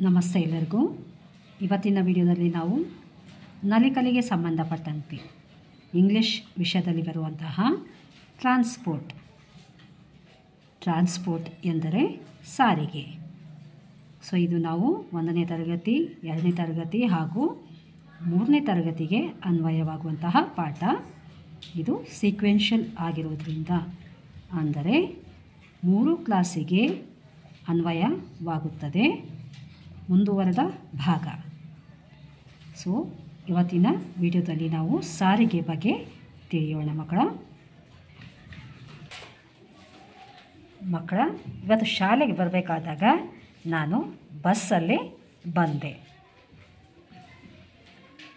ನಮಸ್ತೆ ಎಲ್ಲರಿಗೂ. ಇವತ್ತಿನ ವಿಡಿಯೋದಲ್ಲಿ ನಾವು ನಲಿಕಲಿಗೆ ಸಂಬಂಧಪಟ್ಟಂತೆ ಇಂಗ್ಲಿಷ್ ವಿಷಯದಲ್ಲಿ ಬರುವಂತಹ ಟ್ರಾನ್ಸ್ಪೋರ್ಟ್ ಎಂದರೆ ಸಾರಿಗೆ. ಸೊ ಇದು ನಾವು 1ನೇ ತರಗತಿ 2ನೇ ತರಗತಿ ಹಾಗೂ 3ನೇ ತರಗತಿಗೆ ಅನ್ವಯವಾಗುವಂತಹ ಪಾಠ. ಇದು ಸೀಕ್ವೆನ್ಷಿಯಲ್ ಆಗಿರೋದ್ರಿಂದ ಅಂದರೆ 3 ಕ್ಲಾಸಿಗೆ ಅನ್ವಯವಾಗುತ್ತದೆ, ಮುಂದುವರೆದ ಭಾಗ. ಸೊ ಇವತ್ತಿನ ವಿಡಿಯೋದಲ್ಲಿ ನಾವು ಸಾರಿಗೆ ಬಗ್ಗೆ ತಿಳಿಯೋಣ ಮಕ್ಕಳ. ಇವತ್ತು ಶಾಲೆಗೆ ಬರಬೇಕಾದಾಗ ನಾನು ಬಸ್ಸಲ್ಲಿ ಬಂದೆ.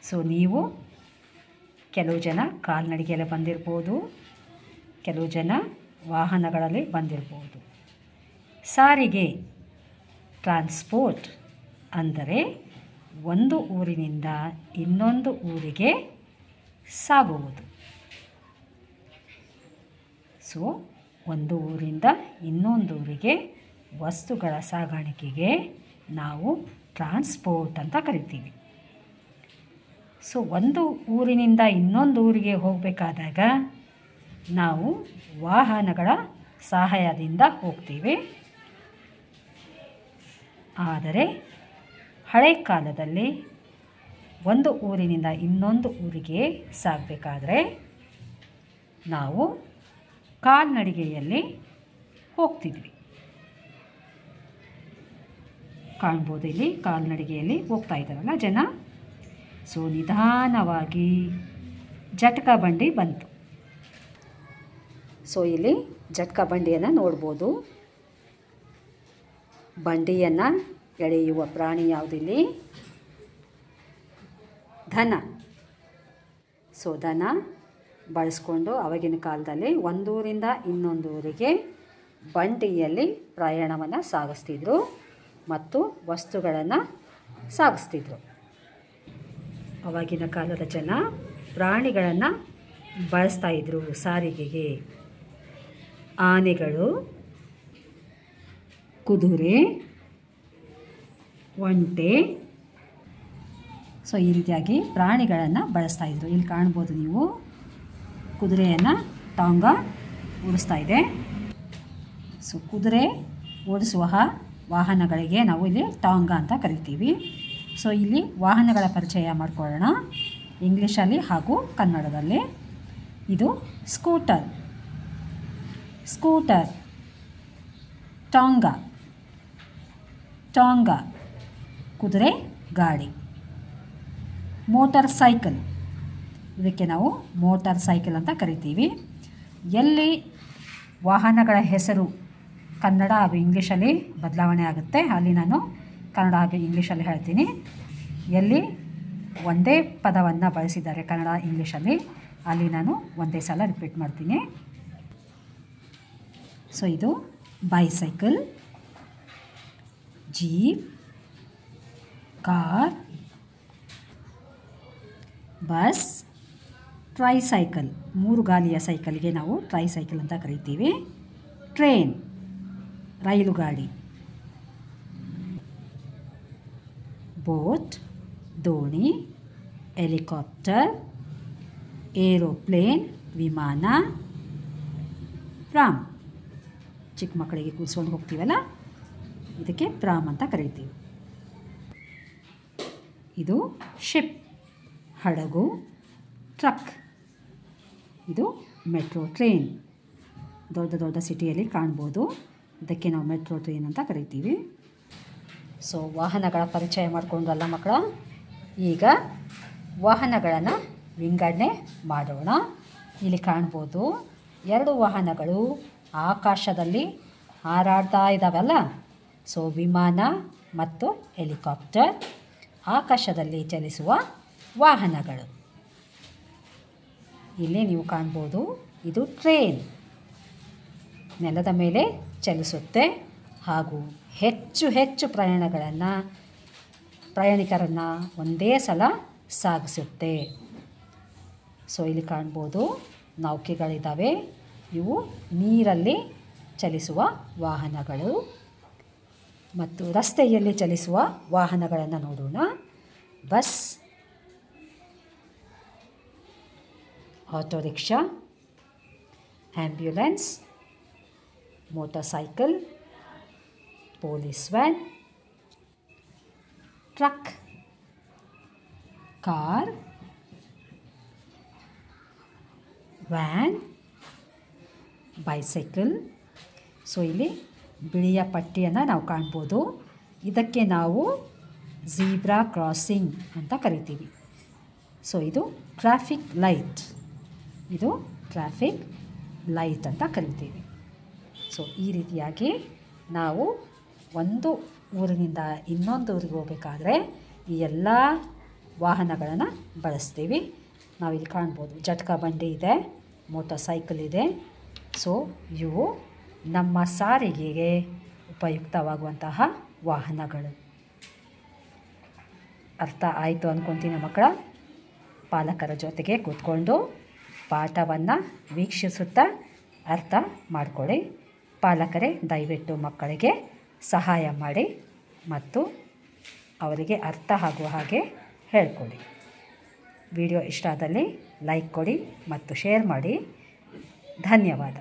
ಸೊ ನೀವು ಕೆಲವು ಜನ ಕಾಲ್ನಡಿಗೆಯಲ್ಲಿ ಬಂದಿರ್ಬೋದು, ಕೆಲವು ಜನ ವಾಹನಗಳಲ್ಲಿ ಬಂದಿರ್ಬೋದು. ಸಾರಿಗೆ ಟ್ರಾನ್ಸ್ಪೋರ್ಟ್ ಅಂದರೆ ಒಂದು ಊರಿನಿಂದ ಇನ್ನೊಂದು ಊರಿಗೆ ಸಾಗುವುದು. ಸೊ ಒಂದು ಊರಿಂದ ಇನ್ನೊಂದು ಊರಿಗೆ ವಸ್ತುಗಳ ಸಾಗಾಣಿಕೆಗೆ ನಾವು ಟ್ರಾನ್ಸ್ಪೋರ್ಟ್ ಅಂತ ಕರಿತೀವಿ. ಸೊ ಒಂದು ಊರಿನಿಂದ ಇನ್ನೊಂದು ಊರಿಗೆ ಹೋಗಬೇಕಾದಾಗ ನಾವು ವಾಹನಗಳ ಸಹಾಯದಿಂದ ಹೋಗ್ತೀವಿ. ಆದರೆ ಹಳೆ ಕಾಲದಲ್ಲಿ ಒಂದು ಊರಿನಿಂದ ಇನ್ನೊಂದು ಊರಿಗೆ ಸಾಗಬೇಕಾದ್ರೆ ನಾವು ಕಾಲ್ನಡಿಗೆಯಲ್ಲಿ ಹೋಗ್ತಿದ್ವಿ. ಕಾಣ್ಬೋದು, ಇಲ್ಲಿ ಕಾಲ್ನಡಿಗೆಯಲ್ಲಿ ಹೋಗ್ತಾ ಇದ್ದಾರಲ್ಲ ಜನ. ಸೊ ನಿಧಾನವಾಗಿ ಜಟಕಾ ಬಂಡಿ ಬಂತು. ಸೊ ಇಲ್ಲಿ ಜಟಕಾ ಬಂಡಿಯನ್ನು ನೋಡ್ಬೋದು. ಬಂಡಿಯನ್ನು ಎಳೆಯುವ ಪ್ರಾಣಿ ಯಾವುದಿಲ್ಲಿ? ದನ. ಸೊ ದನ ಬಳಸ್ಕೊಂಡು ಆವಾಗಿನ ಕಾಲದಲ್ಲಿ ಒಂದೂರಿಂದ ಇನ್ನೊಂದು ಊರಿಗೆ ಬಂಡಿಯಲ್ಲಿ ಪ್ರಯಾಣವನ್ನು ಸಾಗಿಸ್ತಿದ್ರು ಮತ್ತು ವಸ್ತುಗಳನ್ನು ಸಾಗಿಸ್ತಿದ್ರು. ಆವಾಗಿನ ಕಾಲದ ಜನ ಪ್ರಾಣಿಗಳನ್ನು ಬಳಸ್ತಾಯಿದ್ರು ಸಾರಿಗೆಗೆ. ಆನೆಗಳು, ಕುದುರೆ, ಒಂಟೆ, ಸೊ ಈ ರೀತಿಯಾಗಿ ಪ್ರಾಣಿಗಳನ್ನು ಬಳಸ್ತಾಯಿದ್ರು. ಇಲ್ಲಿ ಕಾಣ್ಬೋದು ನೀವು, ಕುದುರೆಯನ್ನು ಟಾಂಗ ಓಡಿಸ್ತಾ ಇದೆ. ಸೊ ಕುದುರೆ ಓಡಿಸುವ ವಾಹನಗಳಿಗೆ ನಾವು ಇಲ್ಲಿ ಟಾಂಗ ಅಂತ ಕರಿತೀವಿ. ಸೊ ಇಲ್ಲಿ ವಾಹನಗಳ ಪರಿಚಯ ಮಾಡಿಕೊಳ್ಳೋಣ ಇಂಗ್ಲೀಷಲ್ಲಿ ಹಾಗೂ ಕನ್ನಡದಲ್ಲಿ. ಇದು ಸ್ಕೂಟರ್, ಟಾಂಗ ಕುದುರೆ ಗಾಡಿ. ಮೋಟಾರ್ ಸೈಕಲ್, ಇದಕ್ಕೆ ನಾವು ಮೋಟಾರ್ ಸೈಕಲ್ ಅಂತ ಕರಿತೀವಿ. ಎಲ್ಲಿ ವಾಹನಗಳ ಹೆಸರು ಕನ್ನಡ ಹಾಗೂ ಇಂಗ್ಲೀಷಲ್ಲಿ ಬದಲಾವಣೆ ಆಗುತ್ತೆ ಅಲ್ಲಿ ನಾನು ಕನ್ನಡ ಹಾಗೂ ಇಂಗ್ಲೀಷಲ್ಲಿ ಹೇಳ್ತೀನಿ. ಎಲ್ಲಿ ಒಂದೇ ಪದವನ್ನು ಬಳಸಿದ್ದಾರೆ ಕನ್ನಡ ಇಂಗ್ಲೀಷಲ್ಲಿ ಅಲ್ಲಿ ನಾನು ಒಂದೇ ಸಲ ರಿಪೀಟ್ ಮಾಡ್ತೀನಿ. ಸೊ ಇದು bicycle, jeep, car, bus, tricycle, 3 ಗಾಲಿಯ ಸೈಕಲ್ಗೆ ನಾವು ಟ್ರೈಸೈಕಲ್ ಅಂತ ಕರಿತೀವಿ. ಟ್ರೈನ್, ರೈಲು ಗಾಡಿ. ಬೋಟ್, ದೋಣಿ, ಹೆಲಿಕಾಪ್ಟರ್, ಏರೋಪ್ಲೇನ್, ವಿಮಾನ, ಪ್ರಾಮ್, ಚಿಕ್ಕ ಮಕ್ಕಳಿಗೆ ಕೂರಿಸ್ಕೊಂಡು ಹೋಗ್ತೀವಲ್ಲ ಇದಕ್ಕೆ ಪ್ರಾಮ್ ಅಂತ ಕರಿತೀವಿ. ಇದು ಶಿಪ್, ಹಡಗು, ಟ್ರಕ್. ಇದು ಮೆಟ್ರೋ ಟ್ರೈನ್, ದೊಡ್ಡ ದೊಡ್ಡ ಸಿಟಿಯಲ್ಲಿ ಕಾಣ್ಬೋದು, ಇದಕ್ಕೆ ನಾವು ಮೆಟ್ರೋ ಟ್ರೈನ್ ಅಂತ ಕರಿತೀವಿ. ಸೊ ವಾಹನಗಳ ಪರಿಚಯ ಮಾಡಿಕೊಂಡ್ರಲ್ಲ ಮಕ್ಕಳ, ಈಗ ವಾಹನಗಳನ್ನು ವಿಂಗಡಣೆ ಮಾಡೋಣ. ಇಲ್ಲಿ ಕಾಣ್ಬೋದು 2 ವಾಹನಗಳು ಆಕಾಶದಲ್ಲಿ ಹಾರಾಡ್ತಾ ಇದ್ದಾವಲ್ಲ. ಸೊ ವಿಮಾನ ಮತ್ತು ಹೆಲಿಕಾಪ್ಟರ್ ಆಕಾಶದಲ್ಲಿ ಚಲಿಸುವ ವಾಹನಗಳು. ಇಲ್ಲಿ ನೀವು ಕಾಣ್ಬೋದು, ಇದು ಟ್ರೈನ್, ನೆಲದ ಮೇಲೆ ಚಲಿಸುತ್ತೆ ಹಾಗೂ ಹೆಚ್ಚು ಪ್ರಯಾಣಿಕರನ್ನು ಒಂದೇ ಸಲ ಸಾಗಿಸುತ್ತೆ. ಸೊ ಇಲ್ಲಿ ಕಾಣ್ಬೋದು ನೌಕೆಗಳಿದ್ದಾವೆ, ಇವು ನೀರಲ್ಲಿ ಚಲಿಸುವ ವಾಹನಗಳು. ಮತ್ತು ರಸ್ತೆಯಲ್ಲಿ ಚಲಿಸುವ ವಾಹನಗಳನ್ನು ನೋಡೋಣ. Bus, auto rickshaw, ambulance, motor cycle, police van, truck, car, van, bicycle. So ಇಲ್ಲಿ ಬಿಳಿಯ ಪಟ್ಟಿಯನ್ನು ನಾವು ಕಾಣ್ಬೋದು. ಇದಕ್ಕೆ ನಾವು ಝೀಬ್ರಾ ಕ್ರಾಸಿಂಗ್ ಅಂತ ಕರಿತೀವಿ. ಸೊ ಇದು ಟ್ರಾಫಿಕ್ ಲೈಟ್, ಇದು ಟ್ರಾಫಿಕ್ ಲೈಟ್ ಅಂತ ಕರಿತೀವಿ. ಸೊ ಈ ರೀತಿಯಾಗಿ ನಾವು ಒಂದು ಊರಿನಿಂದ ಇನ್ನೊಂದು ಊರಿಗೆ ಹೋಗಬೇಕಾದ್ರೆ ಈ ಎಲ್ಲ ವಾಹನಗಳನ್ನು ಬಳಸ್ತೀವಿ. ನಾವಿಲ್ಲಿ ಕಾಣ್ಬೋದು ಜಟ್ಕಾ ಬಂಡಿ ಇದೆ, ಮೋಟಾರ್ ಸೈಕಲ್ ಇದೆ. ಸೊ ಇವು ನಮ್ಮ ಸಾರಿಗೆಗೆ ಉಪಯುಕ್ತವಾಗುವಂತಹ ವಾಹನಗಳು. ಅರ್ಥ ಆಯಿತು ಅಂದ್ಕೊತೀನಿ ಮಕ್ಕಳ. ಪಾಲಕರ ಜೊತೆಗೆ ಕೂತ್ಕೊಂಡು ಪಾಠವನ್ನು ವೀಕ್ಷಿಸುತ್ತಾ ಅರ್ಥ ಮಾಡಿಕೊಳ್ಳಿ. ಪಾಲಕರೇ ದಯವಿಟ್ಟು ಮಕ್ಕಳಿಗೆ ಸಹಾಯ ಮಾಡಿ ಮತ್ತು ಅವರಿಗೆ ಅರ್ಥ ಆಗುವ ಹಾಗೆ ಹೇಳಿಕೊಡಿ. ವಿಡಿಯೋ ಇಷ್ಟ ಆದಲ್ಲಿ ಲೈಕ್ ಕೊಡಿ ಮತ್ತು ಶೇರ್ ಮಾಡಿ. ಧನ್ಯವಾದ.